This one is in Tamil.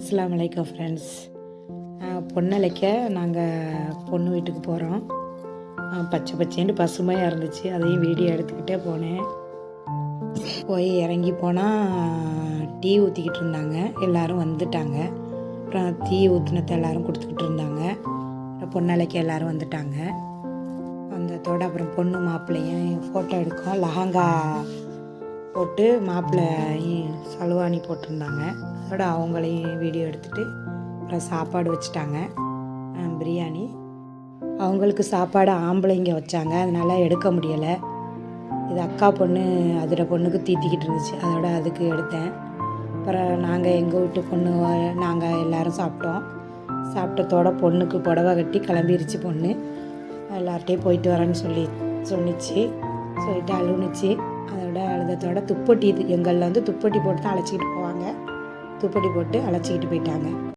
அஸ்ஸலாமு அலைக்கும் ஃப்ரெண்ட்ஸ். பொண்ணழைக்க நாங்கள் பொண்ணு வீட்டுக்கு போகிறோம். பச்சை பச்சேன்னு பசுமையாக இருந்துச்சு. அதையும் வீடியோ எடுத்துக்கிட்டே போனேன். போய் இறங்கி போனால் டீ ஊற்றிக்கிட்டு இருந்தாங்க. எல்லோரும் வந்துட்டாங்க. அப்புறம் டீ ஊற்றினத்தை எல்லோரும் கொடுத்துக்கிட்டு இருந்தாங்க. அப்புறம் பொண்ணழைக்க எல்லோரும் வந்துட்டாங்க. வந்ததோடு அப்புறம் பொண்ணு மாப்பிள்ளையும் ஃபோட்டோ எடுக்கும். லஹங்கா போட்டு மாப்பிள்ளையும் சல்வானி போட்டிருந்தாங்க. அதோட அவங்களையும் வீடியோ எடுத்துகிட்டு அப்புறம் சாப்பாடு வச்சுட்டாங்க. பிரியாணி அவங்களுக்கு சாப்பாடு ஆம்பளைங்க வச்சாங்க, அதனால் எடுக்க முடியலை. இது அக்கா பொண்ணு அதில் பொண்ணுக்கு தீத்திக்கிட்டு இருந்துச்சு, அதோட அதுக்கு எடுத்தேன். அப்புறம் நாங்கள் எங்கள் வீட்டு பொண்ணு நாங்கள் எல்லோரும் சாப்பிட்டோம். சாப்பிட்டதோட பொண்ணுக்கு புடவை கட்டி கிளம்பிருச்சு. பொண்ணு எல்லார்ட்டையும் போயிட்டு வரேன்னு சொன்னிச்சு. சொல்லிட்டு அழுணுச்சு. அதோட அழுதத்தோட துப்பட்டி, எங்களில் வந்து துப்பட்டி போட்டு தான் அழைச்சிக்கிட்டு போவாங்க. துப்பட்டி போட்டு அழைச்சிக்கிட்டு போயிட்டாங்க.